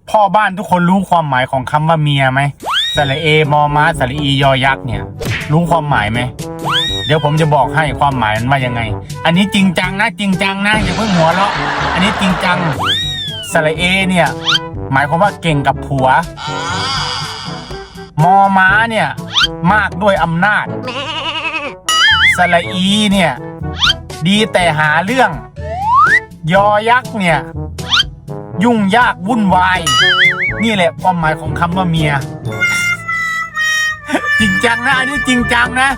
พ่อบ้านทุกคนรู้ความหมายของคำว่าเมียไหมสระเอมอม้าสระอียอยักษ์เนี่ยรู้ความหมายไหมเดี๋ยวผมจะบอกให้ความหมายมันว่ายังไงอันนี้จริงจังนะจริงจังนะอย่าเพิ่งหัวเราะอันนี้จริงจังสระเอเนี่ยหมายความว่าเก่งกับผัวมอม้าเนี่ยมากด้วยอำนาจสระอีเนี่ยดีแต่หาเรื่องยอยักษ์เนี่ยยุ่งยากวุ่นวายนี่แหละความหมายของคำว่าเมีย จริงจังนะอันนี้จริงจังนะ